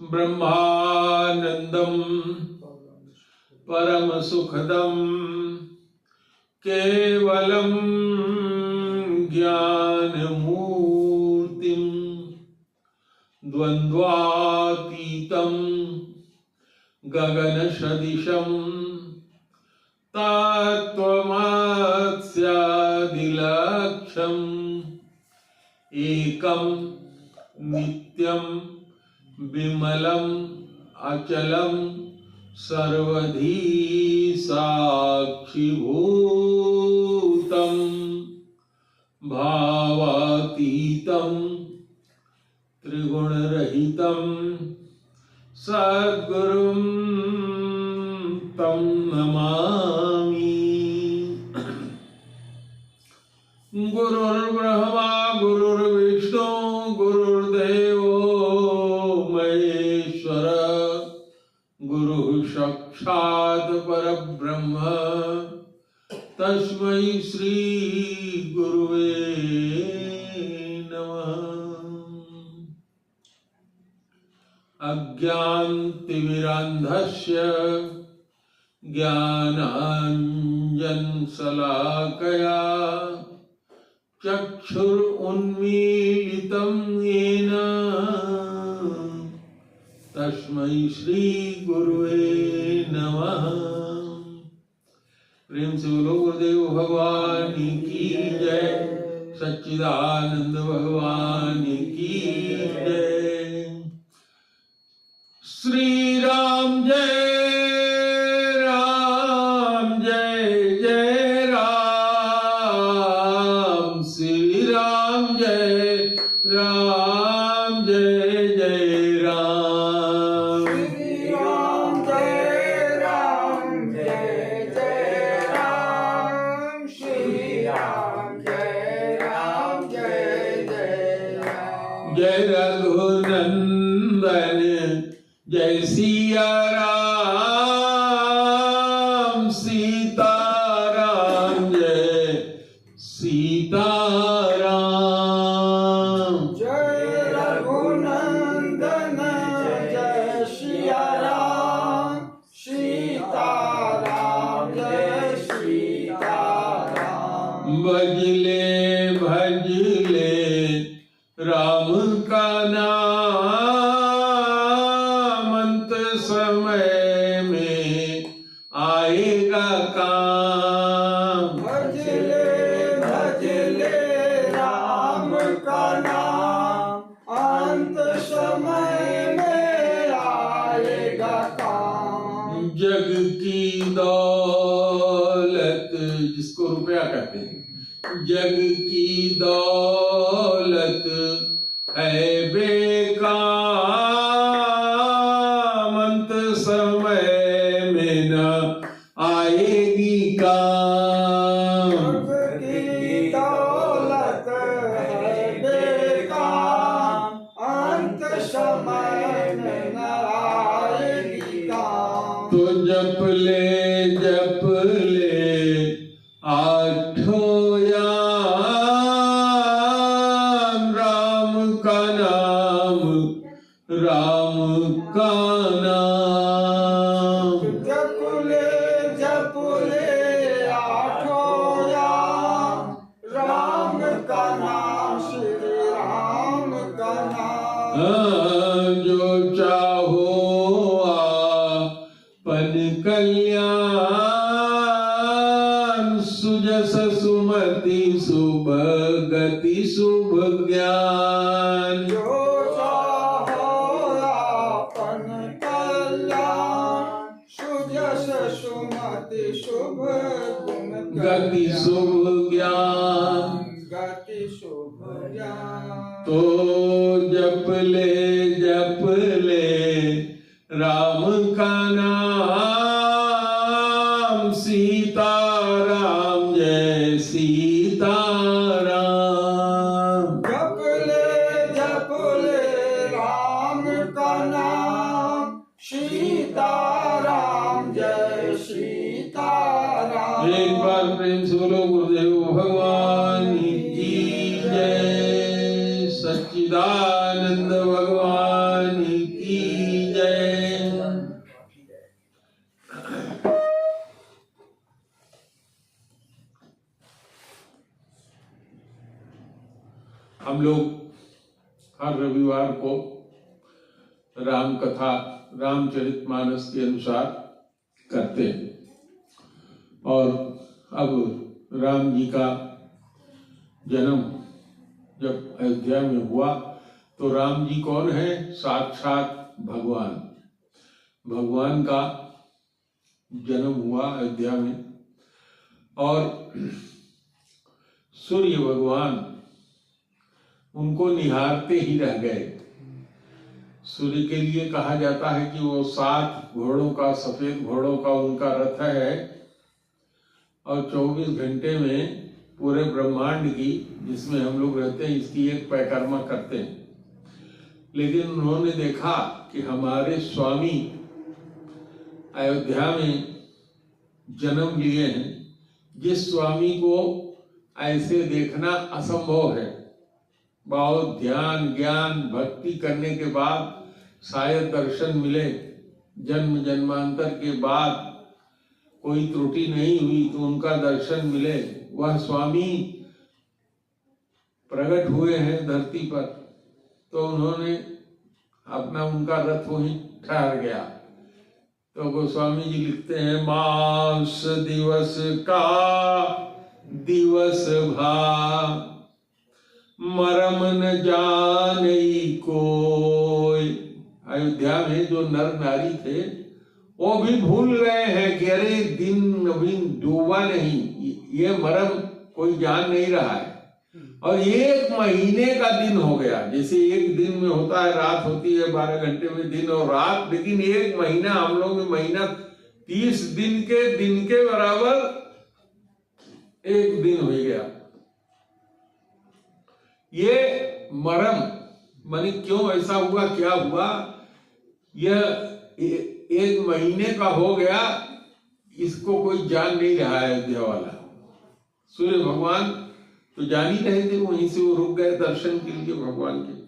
ब्रह्मानंदम परम सुखदम केवलम ज्ञानमूर्तिम द्वंद्वातीतं गगनसदृशं तत्त्वमस्यादिलक्ष्यम् एकं नित्यं विमलम् अचलं सर्वधी साक्षिभूतं भावातीतं त्रिगुणरहितं सद्गुरुं तं नमामि। गुरुर्ब्रह्मा गुरुर्विष्णु गुरुर्देवो महेश्वर गुरुः साक्षात् परब्रह्म तस्मै श्री गुरुवे नमः। अज्ञानतिमिरान्धस्य ज्ञानाञ्जनशलाकया चक्षुरुन्मीलितं येन तस्मै श्री गुरुवे नमः। प्रेम से बोलो गुरुदेव भगवान की जय, सच्चिदानंद भगवान की जय। श्री राम जय राम जय जय राम, श्री राम जय राम जय जय राम, श्री राम जय जय राम, श्री राम जय राम। जय रघुनंदन जय सिया राम, सीताराम जय सीताराम। जय रघुनंदन जय सिया राम, सीताराम जय सीताराम। भजले भजले राम का नाम, अंत समय में आएगा काम। भजले भजले राम का नाम, अंत समय में आएगा काम। जग की दौलत जिसको रुपया कहते हैं, जग की दौलत है बेकाम, अंत समय में न आएगी काम। जग की दौलत है बेकार, अंत समय में न आएगी काम। तो जप ले आठों याम, राम का नाम राम का नाम। जप ले आठों याम, राम का नाम श्री राम का नाम। जो चाहो आपन कल्याण, सुजस सुमति शुभ गति शुभ ज्ञान। जो चाहो आपन कल्याण, सुजस सुमति शुभ गति शुभ ज्ञान। गति शुभ ज्ञान। तो जप ले राम का नाम, सीताराम जय सीताराम। जप ले राम का नाम, सीताराम जय सीताराम। एक बार प्रेम से बोलो गुरुदेव भगवान की जय, सच्चिदानंद भगवान हम लोग हर रविवार को राम कथा रामचरितमानस के अनुसार करते हैं। और अब राम जी का जन्म जब अयोध्या में हुआ तो राम जी कौन है? साक्षात भगवान। भगवान का जन्म हुआ अयोध्या में और सूर्य भगवान उनको निहारते ही रह गए। सूर्य के लिए कहा जाता है कि वो 7 घोड़ों का, सफेद घोड़ों का उनका रथ है और 24 घंटे में पूरे ब्रह्मांड की, जिसमें हम लोग रहते हैं, इसकी एक परिक्रमा करते हैं। लेकिन उन्होंने देखा कि हमारे स्वामी अयोध्या में जन्म लिए हैं, जिस स्वामी को ऐसे देखना असंभव है। बहुत ध्यान ज्ञान भक्ति करने के बाद शायद दर्शन मिले, जन्म जन्मांतर के बाद कोई त्रुटि नहीं हुई तो उनका दर्शन मिले। वह स्वामी प्रकट हुए हैं धरती पर, तो उन्होंने अपना उनका रथ वहीं ठहर गया। तो गोस्वामी जी लिखते हैं, मास दिवस का दिवस भा, मरम न जानई कोई। अयोध्या में जो नर नारी थे वो भी भूल गए हैं कि अरे दिन अभी डूबा नहीं, ये मरम कोई जान नहीं रहा है। और 1 महीने का दिन हो गया। जैसे एक दिन में होता है, रात होती है 12 घंटे में दिन और रात, लेकिन 1 महीना, हम लोग में महीना 30 दिन के बराबर 1 दिन हो गया। ये मरम माने क्यों ऐसा हुआ, क्या हुआ? यह 1 महीने का हो गया, इसको कोई जान नहीं रहा है अयोध्या वाला। सूर्य भगवान तो जान ही रहे थे, वहीं से वो रुक गए दर्शन के लिए भगवान के।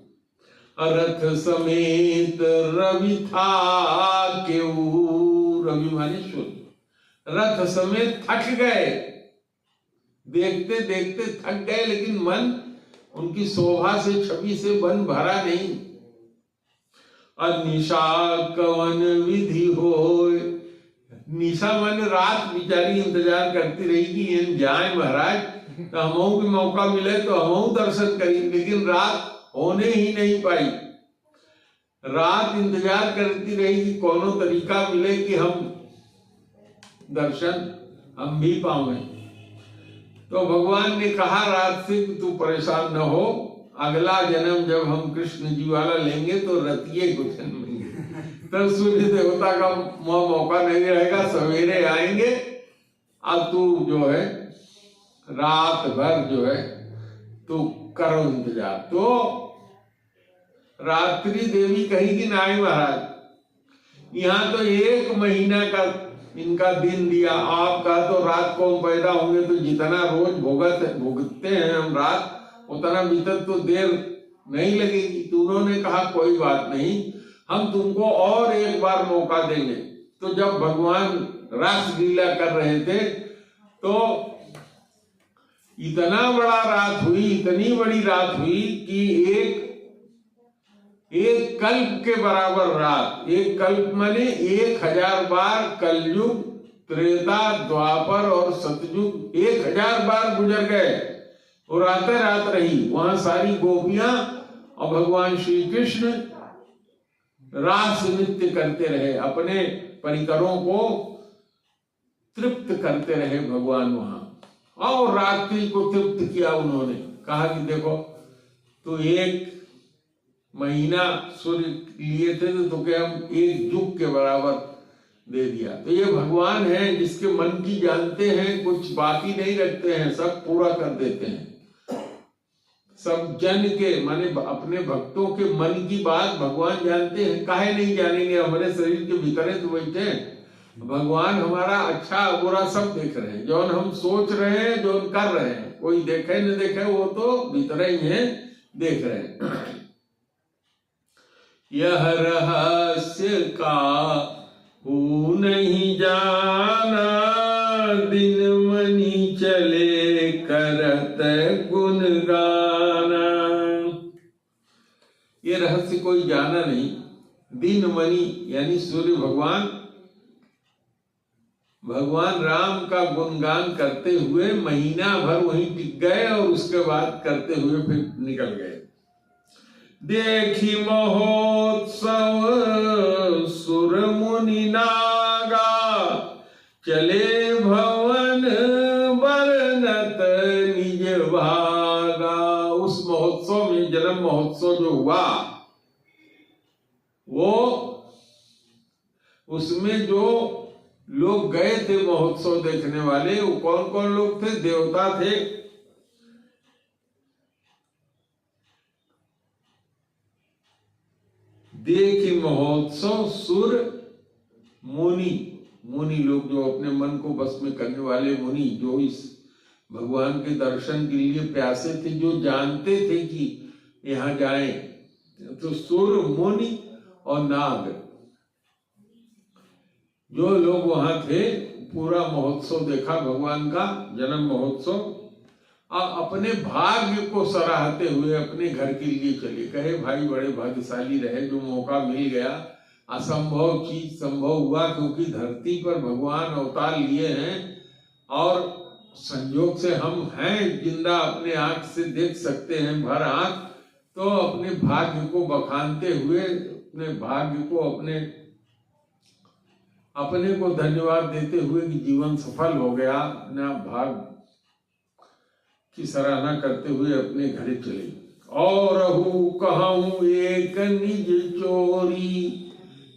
रथ समेत रवि था केऊ, रवि माने सूर्य, रथ समेत थक गए, देखते देखते थक गए, लेकिन मन उनकी शोभा से, छवि से मन भरा नहीं। निशा कवन विधि होय, निशा मन रात बिचारी इंतजार करती रही कि ये जाए महाराज, तो हमहू को मौका मिले तो हमहू दर्शन करें, लेकिन रात होने ही नहीं पाई। रात इंतजार करती रही कि कोनो तरीका मिले कि हम दर्शन हम भी पावे। तो भगवान ने कहा रात से कि तू परेशान न हो, अगला जन्म जब हम कृष्ण जी वाला लेंगे तो रतिये को जन्मेंगे, तब सूर्य देवता का मौका नहीं रहेगा, सवेरे आएंगे। अब तू जो है रात भर जो है तू करो इंतजार। तो रात्रि देवी कहेगी नहीं महाराज, यहाँ तो 1 महीना का इनका दिन दिया, आपका तो रात को हम पैदा होंगे तो जितना रोज भुगतते हैं हम रात, उतना भीतर तो देर नहीं लगेगी। तो उन्होंने कहा कोई बात नहीं, हम तुमको और 1 बार मौका देंगे। तो जब भगवान रास लीला कर रहे थे तो इतना बड़ा रात हुई, इतनी बड़ी रात हुई कि एक कल्प के बराबर रात, एक कल्प माने 1000 बार कलयुग, त्रेता, द्वापर और सतयुग 1000 बार गुजर गए और रात रही। वहां सारी गोपियां और भगवान श्री कृष्ण रास नृत्य करते रहे, अपने परिकरों को तृप्त करते रहे भगवान वहां। और रात्रि को तृप्त किया उन्होंने, कहा कि देखो तो 1 महीना सूर्य लिए थे तो क्या हम 1 युग के बराबर दे दिया। तो ये भगवान है जिसके मन की जानते हैं, कुछ बाकी नहीं रखते हैं, सब पूरा कर देते हैं। सब जन के माने अपने भक्तों के मन की बात भगवान जानते हैं, काहे नहीं जानेंगे? हमारे शरीर के भीतर तो बैठे हैं भगवान, हमारा अच्छा बुरा सब देख रहे हैं, जो हम सोच रहे हैं, जो कर रहे हैं, कोई देखे न देखे वो तो भीतर ही है, देख रहे हैं। यह रहस्य का हूँ नहीं जाना, दिन मनी चले करत गुण गाना। ये रहस्य कोई जाना नहीं। दिन मणि यानी सूर्य भगवान राम का गुणगान करते हुए महीना भर वहीं टिक गए और उसके बाद करते हुए फिर निकल गए। देखी महोत्सव सुर मुनि नागा, चले भवन बरनत निज भागा। उस महोत्सव में, जन्म महोत्सव जो हुआ, वो उसमें जो लोग गए थे महोत्सव देखने वाले, वो कौन कौन लोग थे? देवता थे, देखी महोत्सव सुर मुनि लोग, जो अपने मन को बस में करने वाले मुनि, जो इस भगवान के दर्शन के लिए प्यासे थे, जो जानते थे कि यहाँ जाएं। तो सुर मुनि और नाग, जो लोग वहां थे, पूरा महोत्सव देखा भगवान का जन्म महोत्सव, और अपने भाग्य को सराहते हुए अपने घर के लिए चले। कहे भाई बड़े भाग्यशाली रहे, जो मौका मिल गया, असंभव चीज संभव हुआ, क्योंकि धरती पर भगवान अवतार लिए हैं और संयोग से हम हैं जिंदा, अपने आंख से देख सकते हैं भर आंख। तो अपने भाग्य को बखानते हुए, अपने भाग्य को, अपने को धन्यवाद देते हुए कि जीवन सफल हो गया, अपना भाग्य की सराहना करते हुए अपने घर चले। और कहूं एक निज चोरी,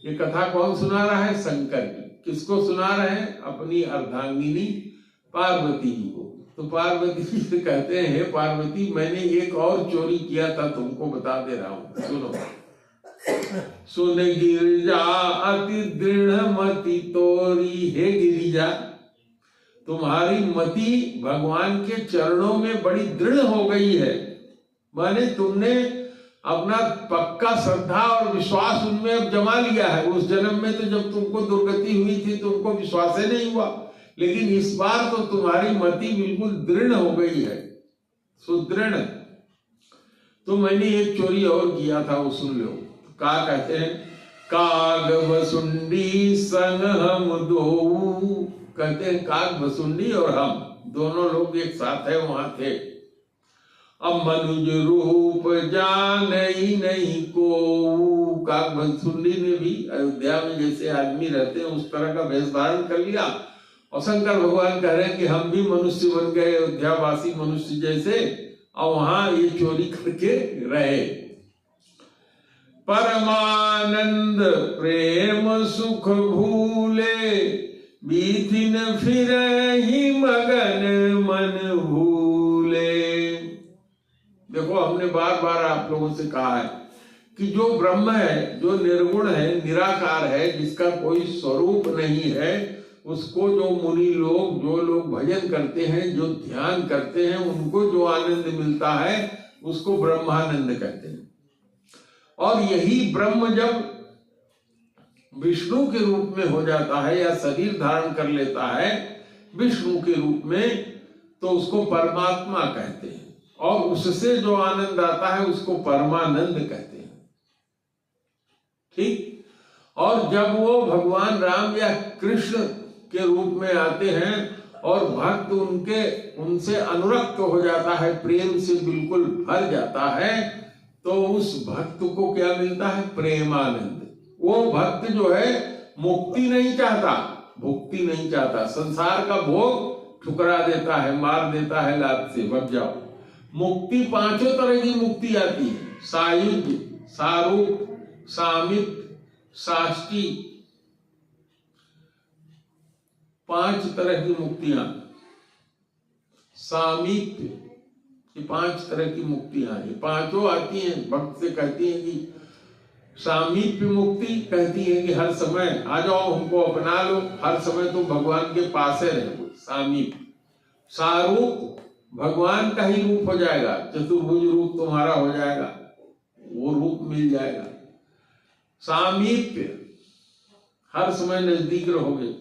ये कथा कौन सुना रहा है? शंकर जी। किसको सुना रहे हैं? अपनी अर्धांगिनी पार्वती जी को। तो पार्वती जी से कहते हैं, पार्वती मैंने एक और चोरी किया था, तुमको बता दे रहा हूं, सुनो। सुन गिरिजा अति दृढ़ मति तोरी, हे गिरिजा तुम्हारी मति भगवान के चरणों में बड़ी दृढ़ हो गई है। माने तुमने अपना पक्का श्रद्धा और विश्वास उनमें अब जमा लिया है। उस जन्म में तो जब तुमको दुर्गति हुई थी तुमको विश्वास ही नहीं हुआ, लेकिन इस बार तो तुम्हारी मति बिल्कुल दृढ़ हो गई है, सुदृढ़। तो मैंने एक चोरी और किया था, वो सुन लो। क्या कहते हैं? काग वसुंडी संग हम दो, कहते हैं काग वसुंडी और हम दोनों लोग एक साथ है वहां थे। अब मनुज रूप जान ही नहीं को, काग वसुंडी ने भी अयोध्या में जैसे आदमी रहते हैं उस तरह का वेश धारण कर लिया, और शंकर भगवान कह रहे हैं कि हम भी मनुष्य बन गए, अयोध्यावासी मनुष्य जैसे, और वहां ये चोरी करके रहे। परमानंद प्रेम सुख भूले, बीथिन फिर ही मगन मन भूले। देखो हमने बार बार आप लोगों से कहा है कि जो ब्रह्म है, जो निर्गुण है, निराकार है, जिसका कोई स्वरूप नहीं है, उसको जो मुनि लोग, जो लोग भजन करते हैं, जो ध्यान करते हैं, उनको जो आनंद मिलता है उसको ब्रह्मानंद कहते हैं। और यही ब्रह्म जब विष्णु के रूप में हो जाता है या शरीर धारण कर लेता है विष्णु के रूप में, तो उसको परमात्मा कहते हैं, और उससे जो आनंद आता है उसको परमानंद कहते हैं। ठीक। और जब वो भगवान राम या कृष्ण के रूप में आते हैं और भक्त उनसे अनुरक्त हो जाता है, प्रेम से बिल्कुल भर जाता है, तो उस भक्त को क्या मिलता है? प्रेमानंद। वो भक्त जो है मुक्ति नहीं चाहता, भुक्ति नहीं चाहता, संसार का भोग ठुकरा देता है, मार देता है लात से, बच जाओ। मुक्ति पांचों तरह की मुक्ति आती है, सायुज्य, सारूप, सामिप्य, साष्टी, 5 तरह की मुक्तियां। सामीप्य, ये 5 तरह की मुक्तियां, ये पांचों आती हैं। भक्त से कहती हैं कि सामीप्य मुक्ति कहती है कि हर समय आ जाओ, हमको अपना लो, हर समय तुम भगवान के पास रहो, सामीप्य। सारूप, भगवान का ही रूप हो जाएगा, चतुर्भुज रूप तुम्हारा हो जाएगा, वो रूप मिल जाएगा। सामीप्य, हर समय नजदीक रहोगे।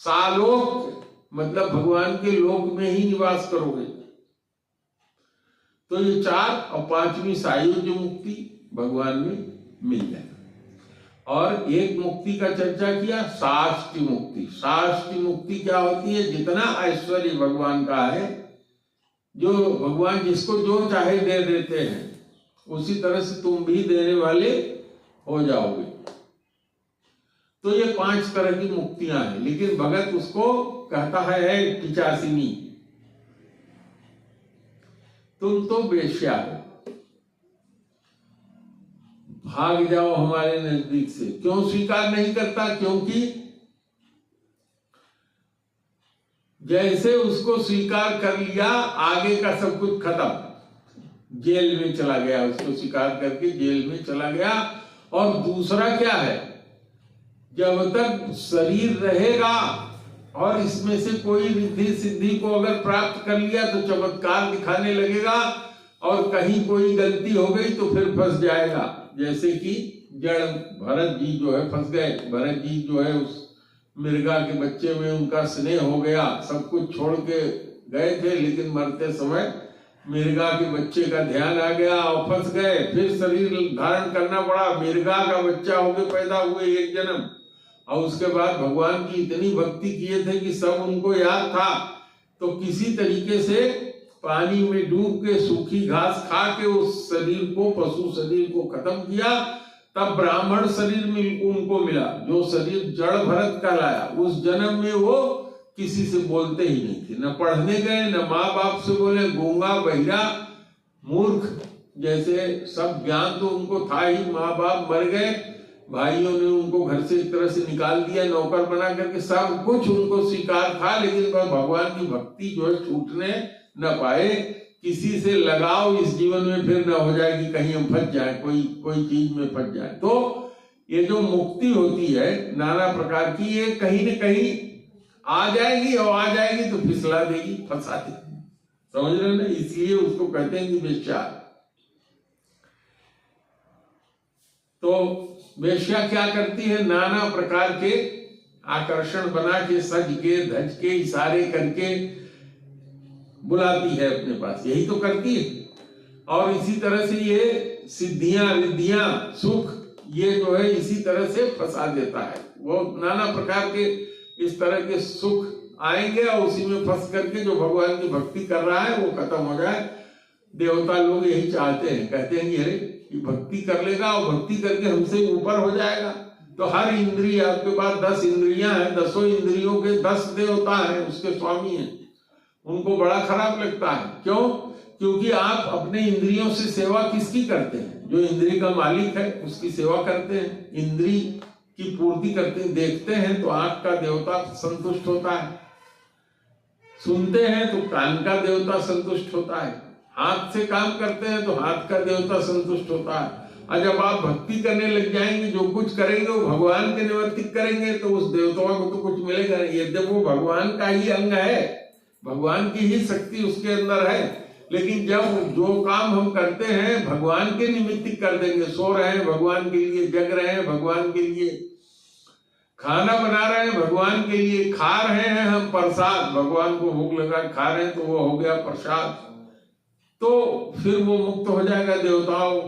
सालोक, मतलब भगवान के लोक में ही निवास करोगे। तो ये 4, और 5वीं सायुज्य मुक्ति, भगवान में मिल जाएगा। और एक मुक्ति का चर्चा किया, साष्टी मुक्ति। साष्टी मुक्ति क्या होती है? जितना ऐश्वर्य भगवान का है, जो भगवान जिसको जो चाहे दे देते हैं, उसी तरह से तुम भी देने वाले हो जाओगे। तो ये 5 तरह की मुक्तियां हैं, लेकिन भगत उसको कहता है 85वीं, तुम तो वेश्या हो, भाग जाओ हमारे नजदीक से। क्यों स्वीकार नहीं करता? क्योंकि जैसे उसको स्वीकार कर लिया, आगे का सब कुछ खत्म। जेल में चला गया, उसको स्वीकार करके जेल में चला गया। और दूसरा क्या है, जब तक शरीर रहेगा और इसमें से कोई रिद्धि सिद्धि को अगर प्राप्त कर लिया तो चमत्कार दिखाने लगेगा, और कहीं कोई गलती हो गई तो फिर फंस जाएगा। जैसे कि जड़ भरत जी जो है फंस गए। भरत जी जो है उस मृगा के बच्चे में उनका स्नेह हो गया, सब कुछ छोड़ के गए थे, लेकिन मरते समय मृगा के बच्चे का ध्यान आ गया और फंस गए। फिर शरीर धारण करना पड़ा, मृगा का बच्चा होके पैदा हुए एक जन्म, और उसके बाद भगवान की इतनी भक्ति किए थे कि सब उनको याद था। तो किसी तरीके से पानी में डूब के सूखी घास खा के उस शरीर को, पशु शरीर को खत्म किया। तब ब्राह्मण शरीर में उनको मिला, जो शरीर जड़ भरत कहलाया। उस जन्म में वो किसी से बोलते ही नहीं थे, न पढ़ने गए, न माँ बाप से बोले, गूंगा बहिरा मूर्ख जैसे सब ज्ञान तो उनको था ही। माँ बाप मर गए, भाइयों ने उनको घर से एक तरह से निकाल दिया, नौकर बना करके, सब कुछ उनको स्वीकार था, लेकिन भगवान की भक्ति जो है छूटने न पाए। किसी से लगाव इस जीवन में फिर न हो जाए कि कहीं हम फंस जाए, कोई चीज में फंस जाए। तो ये जो मुक्ति होती है नाना प्रकार की, ये कहीं न कहीं आ जाएगी, और आ जाएगी तो फिसला देगी, फंसा देगी। समझ रहे ना? इसलिए उसको कहते हैं कि वेश्या। तो वेश्या क्या करती है? नाना प्रकार के आकर्षण बना के, सज के धज के, इशारे करके बुलाती है अपने पास, यही तो करती है। और इसी तरह से ये सिद्धियां, रिद्धियां, सुख, ये जो है इसी तरह से फंसा देता है। वो नाना प्रकार के इस तरह के सुख आएंगे, और उसी में फंस करके जो भगवान की भक्ति कर रहा है वो खत्म हो जाए। देवता लोग यही चाहते हैं, कहते हैं कि अरे ये भक्ति कर लेगा और भक्ति करके हमसे ऊपर हो जाएगा। तो हर इंद्रिय, आपके पास 10 इंद्रियां हैं, 10 इंद्रियों के 10 देवता हैं, उसके स्वामी हैं। उनको बड़ा खराब लगता है। क्यों? क्योंकि आप अपने इंद्रियों से सेवा किसकी करते हैं? जो इंद्रिय का मालिक है उसकी सेवा करते हैं, इंद्रिय की पूर्ति करते हैं। देखते हैं तो आंख का देवता संतुष्ट होता है, सुनते हैं तो कान का देवता संतुष्ट होता है, हाथ से काम करते हैं तो हाथ का देवता संतुष्ट होता है। और जब आप भक्ति करने लग जाएंगे, जो कुछ करेंगे वो भगवान के निवर्तित करेंगे, तो उस देवताओं को तो कुछ मिलेगा नहीं। यद्यपि वो भगवान का ही अंग है, भगवान की ही शक्ति उसके अंदर है, लेकिन जब जो काम हम करते हैं भगवान के निमित्त कर देंगे, सो रहे हैं भगवान के लिए, जग रहे हैं भगवान के लिए, खाना बना रहे हैं भगवान के लिए, खा रहे हैं हम प्रसाद, भगवान को भूख लगा खा रहे हैं तो वो हो गया प्रसाद, तो फिर वो मुक्त हो जाएगा देवताओं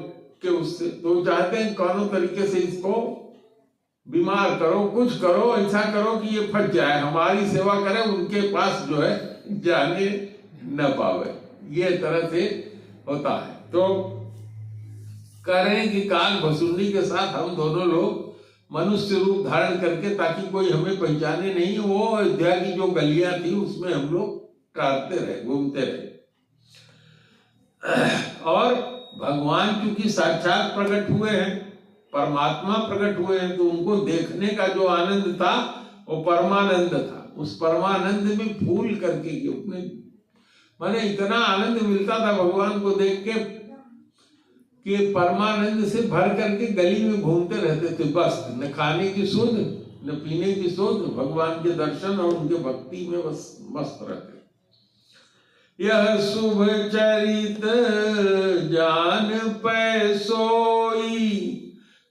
के उससे। तो चाहते हैं कौनों तरीके से इसको बीमार करो, कुछ करो, ऐसा करो कि ये फट जाए, हमारी सेवा करे, उनके पास जो है जाने न पावे। ये तरह से होता है। तो करें कि काल भसुंडी के साथ हम दोनों लोग मनुष्य रूप धारण करके, ताकि कोई हमें पहचाने नहीं, वो अयोध्या की जो गलियां थी उसमें हम लोग टहलते रहे, घूमते रहे। और भगवान क्योंकि साक्षात प्रकट हुए हैं, परमात्मा प्रकट हुए हैं, तो उनको देखने का जो आनंद था वो परमानंद था। उस परमानंद में फूल करके अपने माने इतना आनंद मिलता था भगवान को देख के कि परमानंद से भर करके गली में घूमते रहते थे। बस न खाने की सुध, न पीने की सुध, भगवान के दर्शन और उनके भक्ति में बस मस्त रहते। यह शुभ चरित जान पै सोई,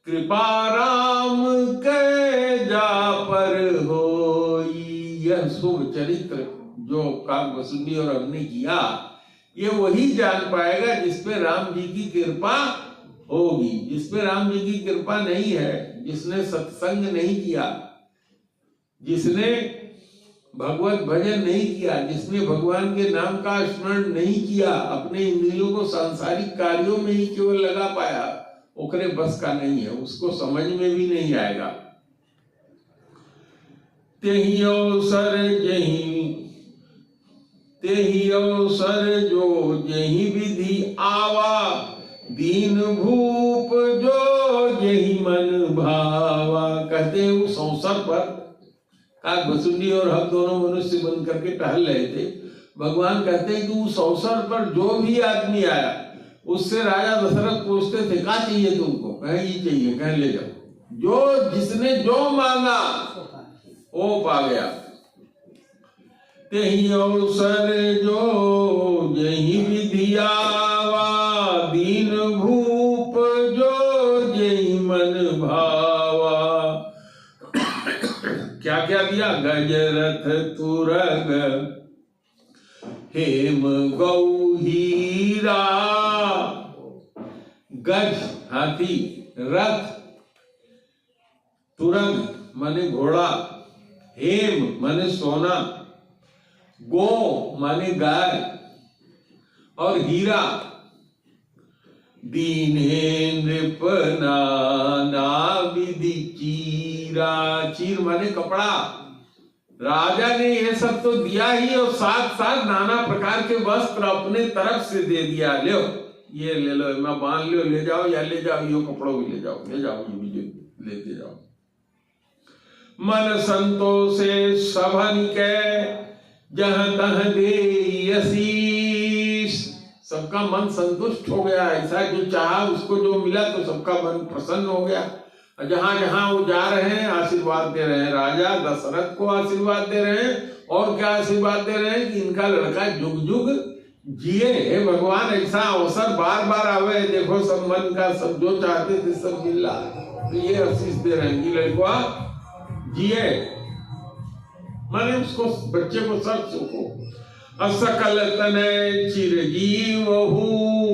कृपा राम के जा पर होई। यह शुभ चरित्र जो काकभसुंडी और हमने किया, ये वही जान पाएगा जिसपे राम जी की कृपा होगी। जिसपे राम जी की कृपा नहीं है, जिसने सत्संग नहीं किया, जिसने भगवत भजन नहीं किया, जिसने भगवान के नाम का स्मरण नहीं किया, अपने इंद्रियों को सांसारिक कार्यों में ही केवल लगा पाया, ओकरे बस का नहीं है, उसको समझ में भी नहीं आएगा। तेहि अवसर जो जही विधि आवा, दीन भूप जो जही मन भावा। कहते हैं उस अवसर पर काकभसुंडी और हम दोनों मनुष्य बन करके टहल रहे थे। भगवान कहते हैं कि उस अवसर पर जो भी आदमी आया, उससे राजा दशरथ पूछते थे क्या चाहिए तुमको, कहे ये चाहिए, कहे ले जाओ। जो जिसने जो मांगा वो पा गया। तेहि अवसर जो जही विधि आवा, दीन भूप जो जही मन भावा। क्या क्या दिया? गजरथ तुरग हेम गौ हीरा। गज हाथी, रथ, तुरग माने घोड़ा, हेम माने सोना, गो माने गाय और हीरा। दीनेन्द्र नाना विधि चीरा। चीर माने कपड़ा। राजा ने ये सब तो दिया ही और साथ साथ नाना प्रकार के वस्त्र अपने तरफ से दे दिया। लो ये ले लो, मैं बांध लो, ले जाओ, या ले जाओ ये कपड़ों भी ले जाओ, ले जाओ ये भी लेते जाओ। मन संतोषे सभन के जहाँ तह दे आशीष। सबका मन संतुष्ट हो गया। ऐसा जो चाहा उसको जो मिला तो सबका मन प्रसन्न हो गया। जहां जहां वो जा रहे हैं आशीर्वाद दे रहे हैं, राजा दशरथ को आशीर्वाद दे रहे हैं। और क्या आशीर्वाद दे रहे हैं कि इनका लड़का जुग जुग जिए। हे भगवान ऐसा अवसर बार बार आवे, देखो सब मन का सब जो चाहते थे सब मिला, तो ये आशीष दे रहे हैं कि लड़का जिए, माने उसको बच्चे को सब सुखो। असकल तनय चिरजीव हूँ।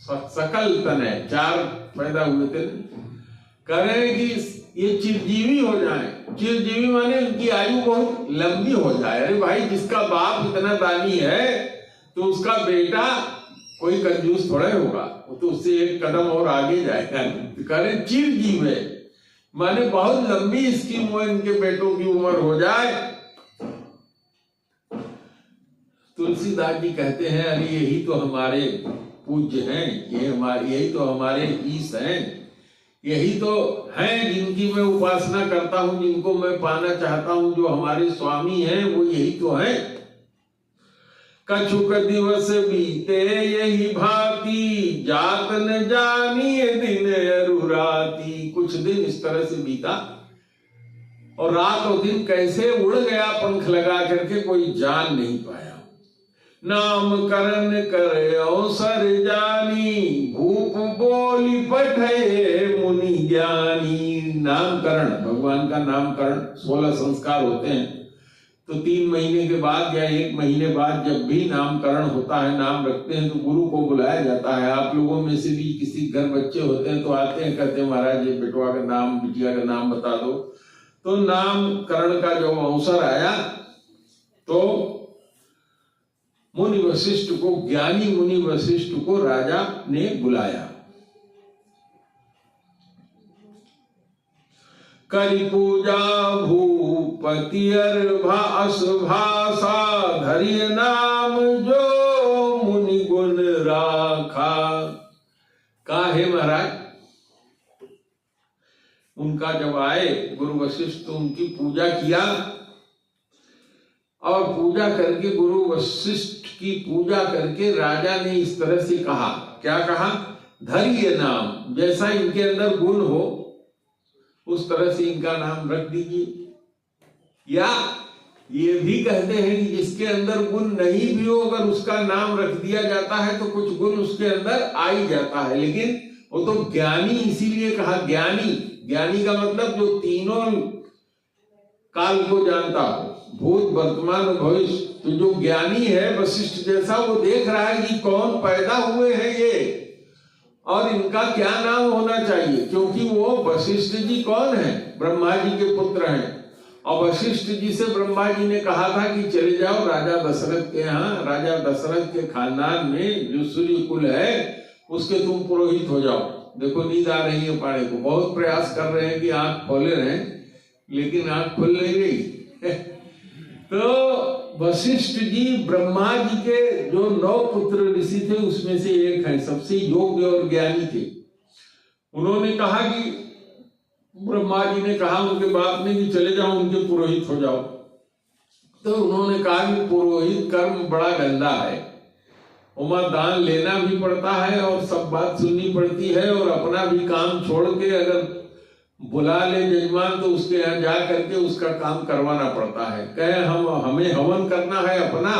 सकल तनय चार पैदा हुए थे, करें कि ये चिरजीवी हो जाए। चिरजीवी माने उनकी आयु बहुत लंबी हो जाए। अरे भाई जिसका बाप इतना दानी है तो उसका बेटा कोई कंजूस थोड़ा होगा, वो तो उससे एक कदम और आगे जाएगा। करें चिरजीव है माने बहुत लंबी इसकी इनके बेटों की उम्र हो जाए। तुलसीदास जी कहते हैं अरे यही तो हमारे पूज्य हैं, यही तो हमारे ईश हैं, यही तो हैं जिनकी मैं उपासना करता हूं, जिनको मैं पाना चाहता हूं, जो हमारे स्वामी हैं वो यही तो हैं। कछुक दिवस बीते यही भांति, जात न जानिए दिन अरुराती। कुछ दिन इस तरह से बीता और रात और दिन कैसे उड़ गया पंख लगा करके कोई जान नहीं पाया। नामकरण करे अवसर जानी, भूप बोली पठे मुनि ज्ञानी। नामकरण, भगवान का नामकरण 16 संस्कार होते हैं। तो 3 महीने के बाद या 1 महीने बाद जब भी नामकरण होता है, नाम रखते हैं, तो गुरु को बुलाया जाता है। आप लोगों में से भी किसी घर बच्चे होते हैं तो आते हैं, कहते हैं महाराज ये बेटवा का नाम, बिटिया का नाम बता दो। तो नामकरण का जब अवसर आया तो मुनि वशिष्ठ को, ज्ञानी मुनि वशिष्ठ को राजा ने बुलाया। करी पूजा भूपति भाषा, धरिय नाम जो मुनि गुण राखा। काहे महाराज उनका जब आए गुरु वशिष्ठ तो उनकी पूजा किया और पूजा करके गुरु वशिष्ठ की पूजा करके राजा ने इस तरह से कहा। क्या कहा? धरिय नाम, जैसा इनके अंदर गुण हो उस तरह से इनका नाम रख दीजिए। या ये भी कहते हैं कि जिसके अंदर गुण नहीं भी हो अगर उसका नाम रख दिया जाता है तो कुछ गुण उसके अंदर आ ही जाता है। लेकिन वो तो ज्ञानी इसीलिए कहा ज्ञानी। ज्ञानी का मतलब जो तीनों काल को जानता हो, भूत वर्तमान भविष्य। तो जो ज्ञानी है वशिष्ठ जैसा, वो देख रहा है कि कौन पैदा हुए हैं ये और इनका क्या नाम होना चाहिए, क्योंकि वो वशिष्ठ जी कौन है, ब्रह्मा जी के पुत्र हैं। और वशिष्ठ जी से ब्रह्मा जी ने कहा था कि चले जाओ राजा दशरथ के यहाँ, राजा दशरथ के खानदान में जो सूर्य कुल है उसके तुम पुरोहित हो जाओ। देखो नींद आ रही है पाड़े को, बहुत प्रयास कर रहे हैं कि आंख खोले रहे, लेकिन आंख खुल नहीं रही। तो वशिष्ठ जी ब्रह्मा जी के जो 9 पुत्र ऋषि थे उसमें से एक है, सबसे योग्य और ज्ञानी थे। उन्होंने कहा कि ब्रह्मा जी ने कहा उनके बाप ने कि चले जाओ उनके पुरोहित हो जाओ। तो उन्होंने कहा कि पुरोहित कर्म बड़ा गंदा है, उमा दान लेना भी पड़ता है और सब बात सुननी पड़ती है, और अपना भी काम छोड़ के अगर बुला ले जजमान तो उसके यहाँ जा करके उसका काम करवाना पड़ता है। कहे हमें हवन करना है अपना,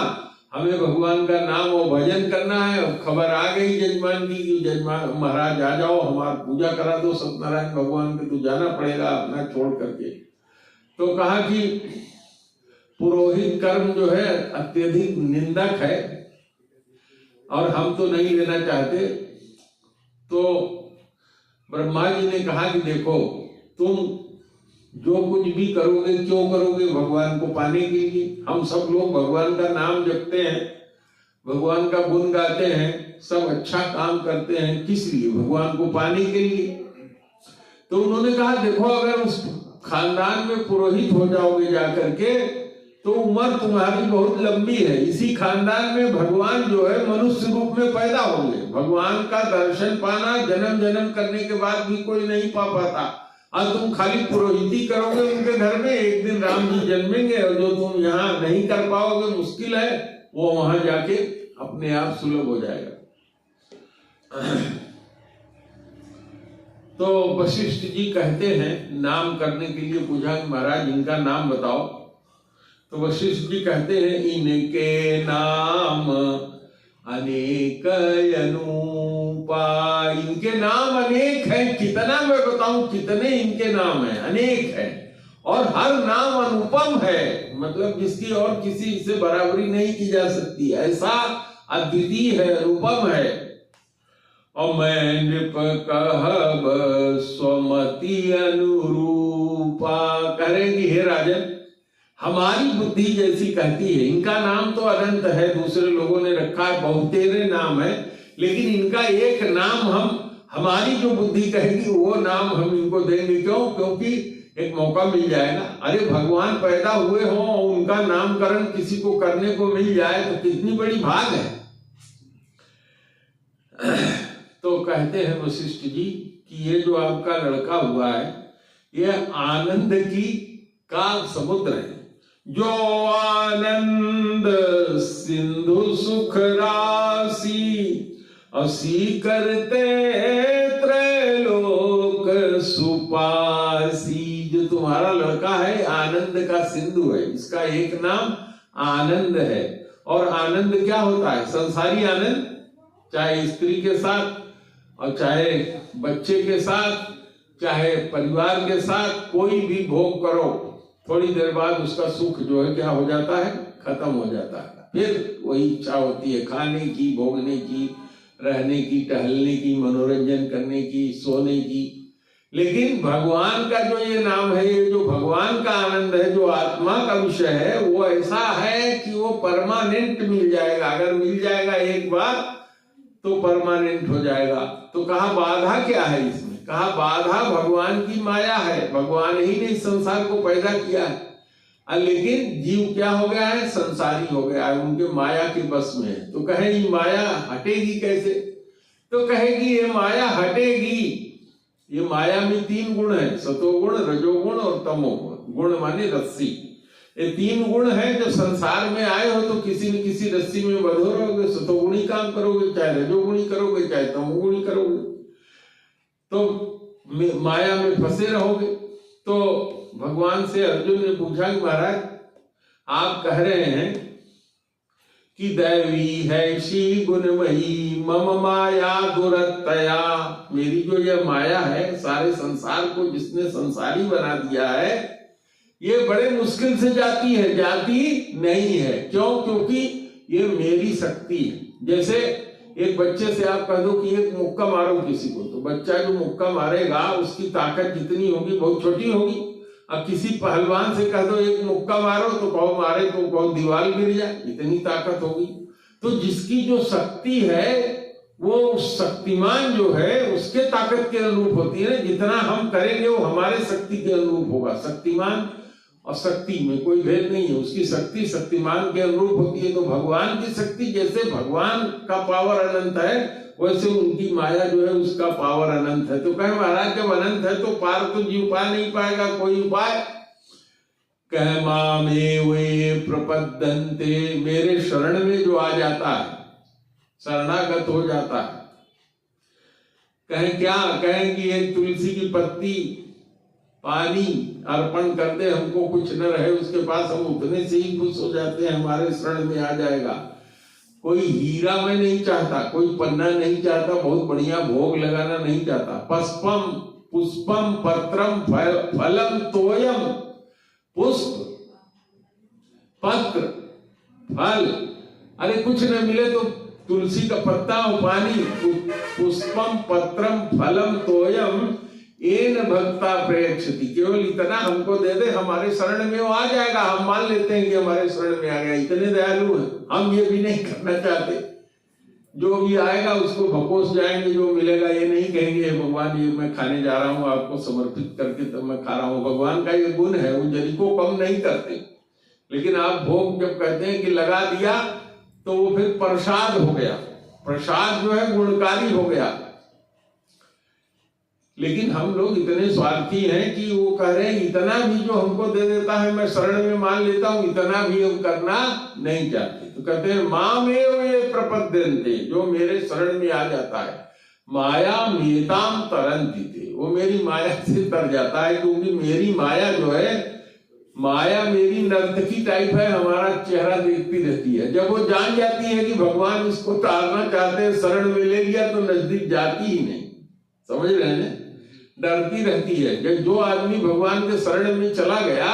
हमें भगवान का नाम और भजन करना है। खबर आ गई जजमान की कि जजमान महाराज आ जाओ हमारी पूजा करा दो सत्यनारायण भगवान के, तो जाना पड़ेगा अपना छोड़ करके। तो कहा कि पुरोहित कर्म जो है अत्यधिक निंदक है और हम तो नहीं लेना चाहते। तो ब्रह्मा जी ने कहा कि देखो तुम जो कुछ भी करोगे क्यों करोगे, भगवान को पाने के लिए। हम सब लोग भगवान का नाम जपते हैं, भगवान का गुण गाते हैं, सब अच्छा काम करते हैं, किस लिए, भगवान को पाने के लिए। तो उन्होंने कहा देखो अगर उस खानदान में पुरोहित हो जाओगे जाकर के तो उम्र तुम्हारी बहुत लंबी है। इसी खानदान में भगवान जो है मनुष्य रूप में पैदा होंगे। भगवान का दर्शन पाना जन्म जन्म करने के बाद भी कोई नहीं पा पाता, और तुम खाली पुरोहिती करोगे उनके घर में। एक दिन राम जी जन्मेंगे और जो तुम यहाँ नहीं कर पाओगे, मुश्किल है, वो वहां जाके अपने आप सुलभ हो जाएगा। तो वशिष्ठ जी कहते हैं, नाम करने के लिए पूछा कि महाराज इनका नाम बताओ। तो वशिष्ठ जी कहते हैं इनके नाम अनेक अनूपा। इनके नाम अनेक हैं, कितना मैं बताऊं कितने इनके नाम हैं, अनेक हैं, और हर नाम अनुपम है, मतलब जिसकी और किसी से बराबरी नहीं की जा सकती, ऐसा अद्वितीय है, अनुपम है। और मैं नृप कहब स्वमति अनुरूपा। करेंगी हे राजन, हमारी बुद्धि जैसी कहती है। इनका नाम तो अनंत है, दूसरे लोगों ने रखा है, बहुतेरे नाम है, लेकिन इनका एक नाम हमारी जो बुद्धि कहेगी वो नाम हम इनको देंगे। क्यों? क्योंकि एक मौका मिल जाएगा। अरे भगवान पैदा हुए हों और उनका नामकरण किसी को करने को मिल जाए तो कितनी बड़ी भाग है। तो कहते हैं वशिष्ठ जी कि ये जो आपका लड़का हुआ है ये आनंद का समुद्र है, जो आनंद सिंधु सुख राशि असी करते त्रैलोक सुपासी। जो तुम्हारा लड़का है आनंद का सिंधु है, इसका एक नाम आनंद है। और आनंद क्या होता है? संसारी आनंद, चाहे स्त्री के साथ और चाहे बच्चे के साथ, चाहे परिवार के साथ, कोई भी भोग करो, थोड़ी देर बाद उसका सुख जो है क्या हो जाता है? खत्म हो जाता है। फिर वही इच्छा होती है खाने की, भोगने की, रहने की, टहलने की, मनोरंजन करने की, सोने की। लेकिन भगवान का जो ये नाम है, ये जो भगवान का आनंद है, जो आत्मा का विषय है, वो ऐसा है कि वो परमानेंट मिल जाएगा। अगर मिल जाएगा एक बार तो परमानेंट हो जाएगा। तो कहा बाधा क्या है इसमें? कहा बाधा भगवान की माया है। भगवान ही ने इस संसार को पैदा किया है, लेकिन जीव क्या हो गया है? संसारी हो गया है, उनके माया के बस में है। तो कहे ये माया हटेगी कैसे? तो कहेगी ये माया हटेगी। ये माया में 3 गुण है, सतोगुण, रजोगुण और तमोगुण। गुण माने रस्सी। ये 3 गुण है। जो संसार में आए हो तो किसी न किसी रस्सी में बंधो रहोगे। सतोगुणी काम करोगे, चाहे रजोगुणी करोगे, चाहे तमोगुणी करोगे, तो माया में फंसे रहोगे। तो भगवान से अर्जुन ने पूछा कि महाराज आप कह रहे हैं कि दैवी है शी गुणमयी मम माया दुरतया। मेरी जो यह माया है, सारे संसार को जिसने संसारी बना दिया है, ये बड़े मुश्किल से जाती है, जाती नहीं है। क्यों? क्योंकि ये मेरी शक्ति है। जैसे एक बच्चे से आप कह दो कि एक मुक्का मारो किसी को, तो बच्चा जो मुक्का मारेगा उसकी ताकत जितनी होगी बहुत छोटी होगी। अब किसी पहलवान से कह दो एक मुक्का मारो, तो कहो मारे तो कहो दीवार गिर जाए, इतनी ताकत होगी। तो जिसकी जो शक्ति है वो शक्तिमान जो है उसके ताकत के अनुरूप होती है। जितना हम करेंगे वो हमारे शक्ति के अनुरूप होगा। शक्तिमान और शक्ति में कोई भेद नहीं है, उसकी शक्ति शक्तिमान के अनुरूप होती है। तो भगवान की शक्ति जैसे भगवान का पावर अनंत है, वैसे उनकी माया जो है उसका पावर अनंत है। तो कहे महाराज जब अनंत है तो पार तो जीव पा नहीं पाएगा कोई उपाय। कह मामेव ये प्रपद्यन्ते, मेरे शरण में जो आ जाता है, शरणागत हो जाता है। कहें क्या? कहें कि एक तुलसी की पत्ती पानी अर्पण कर दे, हमको कुछ न रहे उसके पास, हम उतने से ही खुश हो जाते हैं, हमारे शरण में आ जाएगा। कोई हीरा में नहीं चाहता, कोई पन्ना नहीं चाहता, बहुत बढ़िया भोग लगाना नहीं चाहता। पुष्पम पुष्पम पत्रम फलम तोयम, पुष्प पत्र फल, अरे कुछ न मिले तो तुलसी का पत्ता और पानी। पुष्पम पत्रम फलम तोयम येन भक्ता प्रयच्छति, केवल इतना हमको दे दे, हमारे शरण में वो आ जाएगा। हम मान लेते हैं कि हमारे शरण में आ गया, इतने दयालु हैं। हम ये भी नहीं करना चाहते, जो भी आएगा उसको भकोस जाएंगे, जो मिलेगा ये नहीं कहेंगे भगवान ये मैं खाने जा रहा हूँ, आपको समर्पित करके तो मैं खा रहा हूँ। भगवान का ये गुण है, वो जरी को कम नहीं करते। लेकिन आप भोग जब कहते हैं कि लगा दिया तो वो फिर प्रसाद हो गया, प्रसाद जो है गुणकारी हो गया। लेकिन हम लोग इतने स्वार्थी हैं कि वो कह रहे हैं इतना भी जो हमको दे देता है मैं शरण में मान लेता हूं, इतना भी हम करना नहीं चाहते। तो कहते हैं मामेव ये प्रपद्यन्ते, जो मेरे शरण में आ जाता है, माया मेताम तरंती थे, वो मेरी माया से तर जाता है। क्योंकि मेरी माया जो है, माया मेरी नर्तकी टाइप है, हमारा चेहरा देखती रहती है। जब वो जान जाती है कि भगवान इसको तारना चाहते हैं, शरण में ले लिया, तो नजदीक जाती ही नहीं। समझ रहे हैं? डरती रहती है। जब जो आदमी भगवान के शरण में चला गया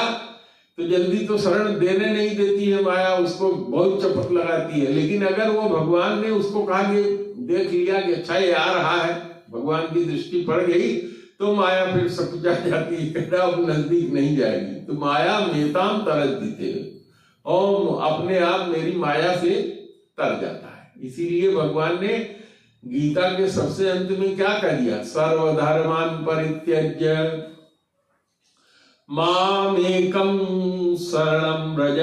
तो जल्दी तो शरण देने नहीं देती है माया, उसको बहुत चपत लगाती है। लेकिन अगर वो भगवान ने उसको कहा कि देख लिया कि अच्छा ये आ रहा है, भगवान की दृष्टि पड़ गई, तो माया फिर सकुचा जाती है, अब नजदीक नहीं जाएगी। तो माया मेताम तरती थे, और अपने आप मेरी माया से तर जाता है। इसीलिए भगवान ने गीता के सबसे अंत में क्या कह दिया? सर्वधर्मान परित्यज्य मामेकं शरणं व्रज।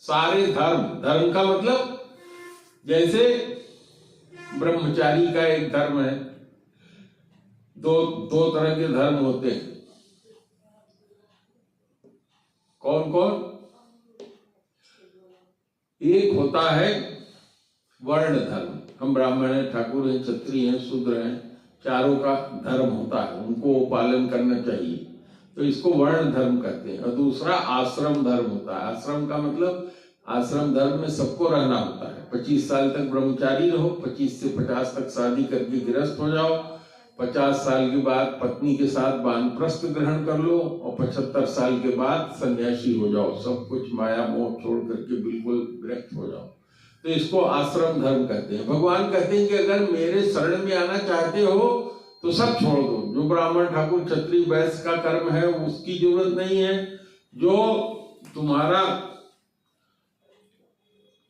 सारे धर्म, धर्म का मतलब जैसे ब्रह्मचारी का एक धर्म है, दो तरह के धर्म होते हैं। कौन कौन? एक होता है वर्ण धर्म, हम ब्राह्मण हैं, ठाकुर हैं, क्षत्रिय हैं, शूद्र हैं, चारों का धर्म होता है, उनको पालन करना चाहिए, तो इसको वर्ण धर्म कहते हैं। और दूसरा आश्रम धर्म होता है। आश्रम का मतलब आश्रम धर्म में सबको रहना होता है। 25 साल तक ब्रह्मचारी रहो, 25 से 50 तक शादी करके गृहस्थ हो जाओ, 50 साल के बाद पत्नी के साथ वानप्रस्थ ग्रहण कर लो, और 75 साल के बाद सन्यासी हो जाओ, सब कुछ माया मोह छोड़ करके बिल्कुल विरक्त हो जाओ। तो इसको आश्रम धर्म कहते हैं। भगवान कहते हैं कि अगर मेरे शरण में आना चाहते हो तो सब छोड़ दो। जो ब्राह्मण ठाकुर क्षत्रिय वैश्य का कर्म है उसकी जरूरत नहीं है, जो तुम्हारा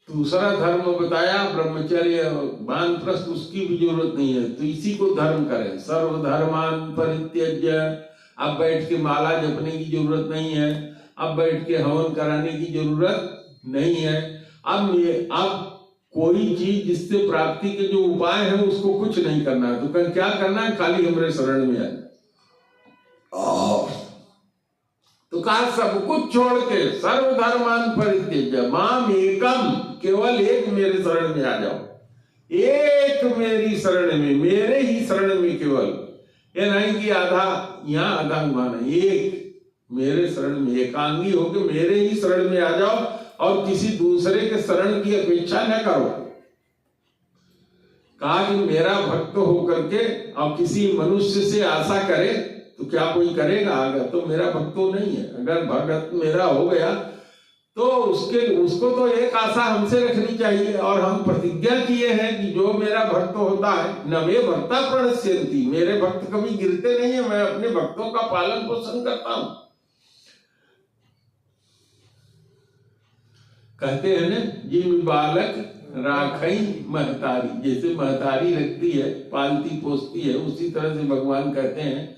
दूसरा धर्म बताया ब्रह्मचर्य वानप्रस्थ, उसकी भी जरूरत नहीं है। तो इसी को धर्म करें। सर्वधर्मान परित्यज्य। अब बैठ के माला जपने की जरूरत नहीं है, अब बैठ के हवन कराने की जरूरत नहीं है। अब कोई चीज जिससे प्राप्ति के जो उपाय है उसको कुछ नहीं करना है। तो क्या करना है? खाली हमारे शरण में आए। तो कहा सब कुछ छोड़ के सर्वधर्मान परित्यज्य माम एकम, केवल एक मेरे शरण में आ जाओ। एक मेरी शरण में, मेरे ही शरण में केवल, ये नहीं कि आधा यहाँ आधा माना, एक मेरे शरण में एकांगी होके मेरे ही शरण में आ जाओ, और किसी दूसरे के शरण की अपेक्षा न करो। कहा कि मेरा भक्त होकर के और किसी मनुष्य से आशा करे तो क्या कोई करेगा? अगर तो मेरा भक्त तो नहीं है। अगर भक्त मेरा हो गया तो उसको तो एक आशा हमसे रखनी चाहिए, और हम प्रतिज्ञा किए हैं कि जो मेरा भक्त होता है, न मे भक्ता प्रणश्यन्ति, मेरे भक्त कभी गिरते नहीं है, मैं अपने भक्तों का पालन पोषण करता हूं। कहते हैं ना, जिन बालक राखई महतारी, जैसे महतारी रखती है, पालती पोसती है, उसी तरह से भगवान कहते हैं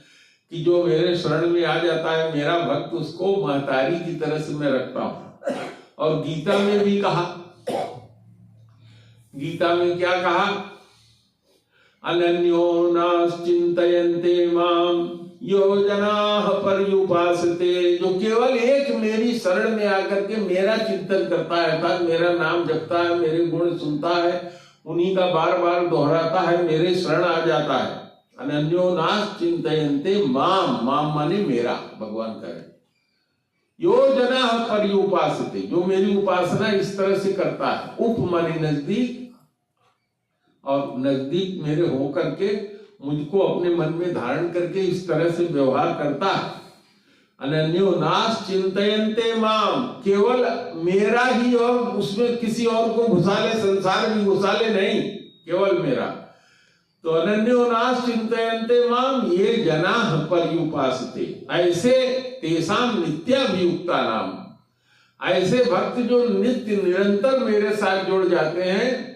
कि जो मेरे शरण में आ जाता है मेरा भक्त, उसको महतारी की तरह से मैं रखता हूं। और गीता में भी कहा, गीता में क्या कहा, अनन्यो नाश्चिंतयन्ते माम यो जनाः पर्युपासते, जो केवल एक मेरी शरण में आकर के मेरा चिंतन करता है, अर्थात मेरा नाम जपता है, मेरे गुण सुनता है, उन्हीं का बार बार दोहराता है, मेरे शरण आ जाता है। अनन्यो नाश्चिंतयन्ते माम, माम माने मेरा, भगवान कह रहे यो जनाः पर्युपासते, जो मेरी उपासना इस तरह से करता है, उप माने नजदीक, और नजदीक मेरे होकर के मुझको अपने मन में धारण करके इस तरह से व्यवहार करता है। अनन्यो नाश्चिंतयन्ते माम, केवल मेरा ही, और उसमें किसी और को घुसा ले, संसार में घुसा ले नहीं, केवल मेरा। तो अनन्यो नाश्चिंतयन्ते माम ये जनाः पर्युपासते, ऐसे तेषां नित्याभियुक्ता नाम, ऐसे भक्त जो नित्य निरंतर मेरे साथ जुड़ जाते हैं,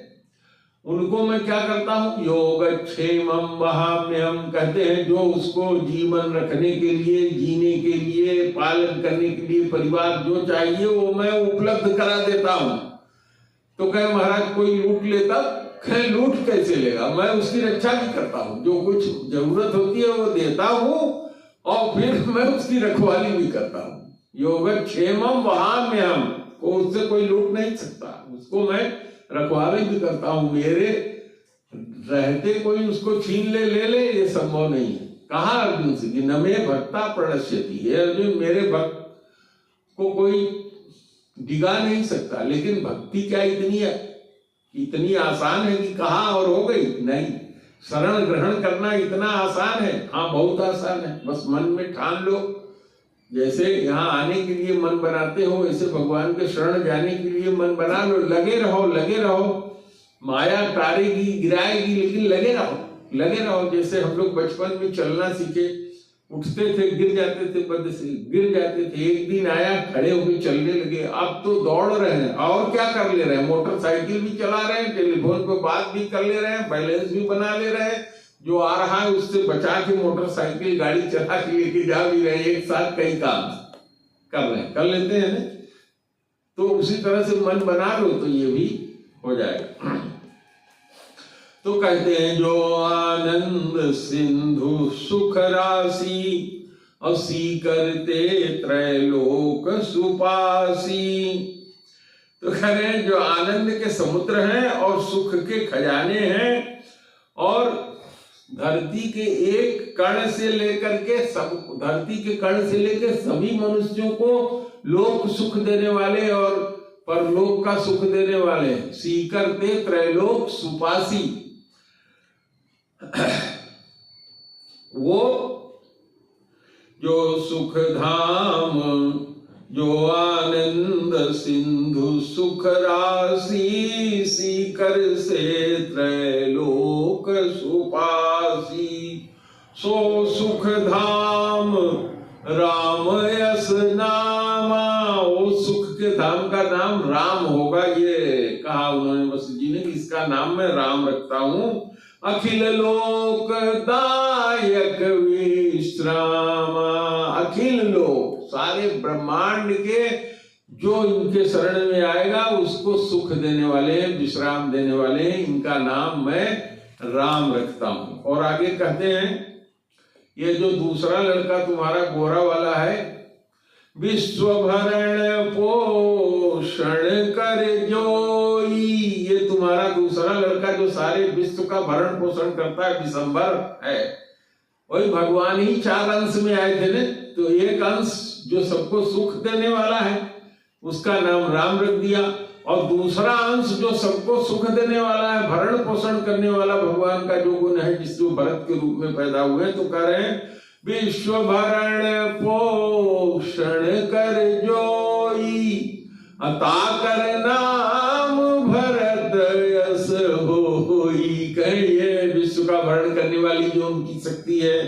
उनको मैं क्या करता हूं, योगक्षेमं वहाम्यहम्, कहते हैं जो उसको जीवन रखने के लिए, जीने के लिए, पालन करने के लिए, परिवार जो चाहिए वो मैं उपलब्ध करा देता हूं। तो कहे महाराज कोई लूट लेता, कहे लूट कैसे लेगा, मैं उसकी रक्षा भी करता हूं, जो कुछ जरूरत होती है वो देता हूं, और फिर मैं उसकी रखवाली भी करता हूं। योगक्षेमं वहाम्यहम्, को उससे कोई लूट नहीं सकता, उसको मैं रखवाली भी करता हूं, मेरे रहते कोई उसको छीन ले ये संभव नहीं है। कहा अर्जुन से कि न मे भक्ता प्रणश्यति, हे अर्जुन मेरे भक्त को कोई डिगा नहीं सकता, लेकिन भक्ति क्या इतनी आसान है कि कहा और हो गई, नहीं। शरण ग्रहण करना इतना आसान है, हाँ बहुत आसान है, बस मन में ठान लो। जैसे यहाँ आने के लिए मन बनाते हो, ऐसे भगवान के शरण जाने के लिए मन बना लो, लगे रहो। माया टारेगी, गिराएगी, लेकिन लगे रहो। जैसे हम लोग बचपन में चलना सीखे, उठते थे गिर जाते थे, पद से गिर जाते थे, एक दिन आया खड़े होकर चलने लगे, अब तो दौड़ रहे हैं, और क्या कर ले रहे हैं, मोटरसाइकिल भी चला रहे हैं, टेलीफोन पे बात भी कर ले रहे हैं, बैलेंस भी बना ले रहे हैं, जो आ रहा है उससे बचा के मोटरसाइकिल गाड़ी चला के लेके जा भी रहे हैं, एक साथ कई काम कर लेते हैं ना। तो उसी तरह से मन बना लो तो ये भी हो जाएगा। तो कहते हैं जो आनंद सिंधु सुख राशि, असी करते त्रैलोक सुपासी। तो कह रहे हैं जो आनंद के समुद्र हैं और सुख के खजाने हैं, और धरती के एक कण से लेकर के सभी मनुष्यों को लोक सुख देने वाले और परलोक का सुख देने वाले, सीकरते त्रैलोक सुपासी। वो जो सुख धाम, जो आनंद सिंधु सुख राशि, सीकर से त्रैलोक सुपासी। सो सुख धाम राम यस नामा, वो सुख के धाम का नाम राम होगा, ये कहा उन्होंने वशिष्ठ जी ने, इसका नाम मैं राम रखता हूं। अखिल लोक दायक विश्रामा, अखिल लोक सारे ब्रह्मांड के जो इनके शरण में आएगा उसको सुख देने वाले, विश्राम देने वाले, इनका नाम मैं राम रखता हूं। और आगे कहते हैं ये जो दूसरा लड़का तुम्हारा गोरा वाला है, विश्व भरण पोषण कर जोई, ये तुम्हारा दूसरा लड़का जो सारे विश्व का भरण पोषण करता है, विशंबर है। वही भगवान ही 4 अंश में आए थे ने, तो एक अंश जो सबको सुख देने वाला है उसका नाम राम रख दिया, और दूसरा अंश जो सबको सुख देने वाला है, भरण पोषण करने वाला भगवान का जो गुण है, जिसको भरत के रूप में पैदा हुए, तो कह रहे हैं विश्व भरण पोषण कर जोई, ताकर नाम भरत यस होई। कहे ये विश्व का भरण करने वाली जो उनकी शक्ति है,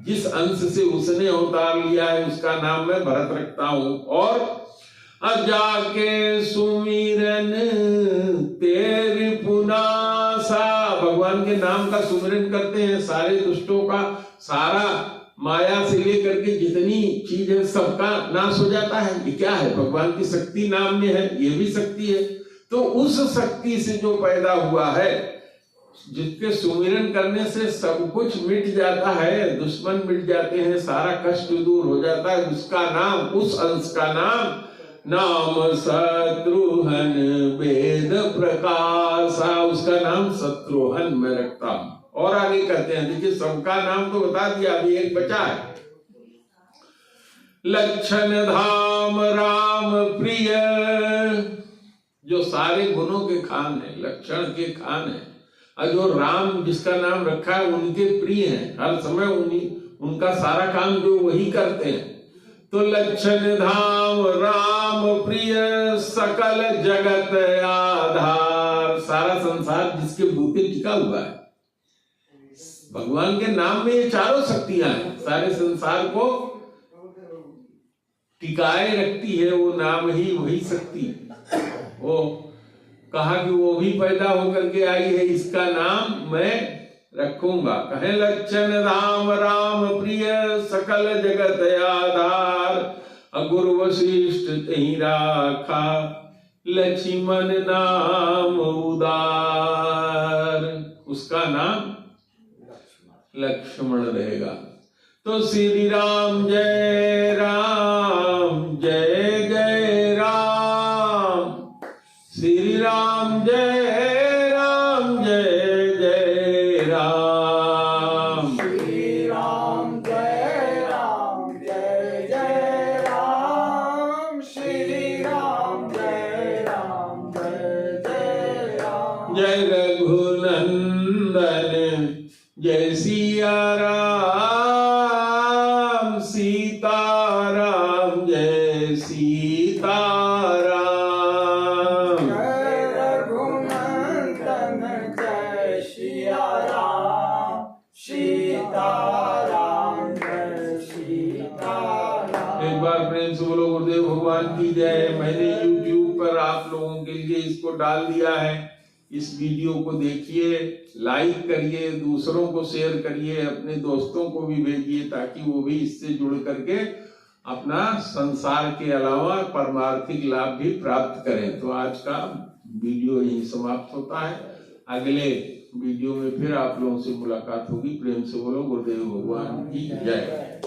जिस अंश से उसने अवतार लिया है, उसका नाम मैं भरत रखता हूं। और जाके सुमिरन तेरी पुनासा, भगवान के नाम का सुमिरन करते हैं, सारे दुष्टों का, सारा माया से लेकर के जितनी चीज है सबका नाश हो जाता है। ये क्या है? भगवान की शक्ति नाम में है, ये भी शक्ति है। तो उस शक्ति से जो पैदा हुआ है, जिसके सुमिरन करने से सब कुछ मिट जाता है, दुश्मन मिट जाते हैं, सारा कष्ट दूर हो जाता है, उसका नाम, उस अंश का नाम शत्रुघ्न वेद प्रकाशा, उसका नाम शत्रुघ्न मैं रखता हूं। और आगे कहते हैं, देखिए सबका नाम तो बता दिया, अभी एक बचा है। लक्षण धाम राम प्रिय, जो सारे गुणों के खान है, लक्षण के खान है, और जो राम जिसका नाम रखा है उनके प्रिय हैं, हर समय उनका सारा काम जो वही करते हैं। तो लक्षण धाम राम प्रिय सकल जगत आधार, सारा संसार जिसके भूते टिका हुआ है, भगवान के नाम में ये चारों शक्तियां हैं, सारे संसार को टिकाए रखती है वो नाम ही, वही शक्ति। वो कहा कि वो भी पैदा होकर के आई है, इसका नाम मैं रखूंगा। कहे लक्षण धाम राम प्रिय सकल जगत आधार, गुरु वशिष्ठ तहि राखा लक्ष्मण नाम उदार, उसका नाम लक्ष्मण रहेगा। तो श्री राम जय राम जय जय राम, श्री राम जय राम जय जय राम, श्री राम जय राम जय जय राम, श्री राम जय राम जय जय राम। जय रघुनंदन जय सिया राम, सीताराम जय सीताराम। जय रघुनंदन जय सिया राम, सीताराम जय सीताराम। एक बार प्रेम से बोलो गुरुदेव भगवान की जय। मैंने YouTube पर आप लोगों के लिए इसको डाल दिया है, इस वीडियो को देखिए, लाइक करिए, दूसरों को शेयर करिए, अपने दोस्तों को भी भेजिए, ताकि वो भी इससे जुड़ करके अपना संसार के अलावा परमार्थिक लाभ भी प्राप्त करें। तो आज का वीडियो यहीं समाप्त होता है, अगले वीडियो में फिर आप लोगों से मुलाकात होगी। प्रेम से बोलो गुरुदेव भगवान की जय।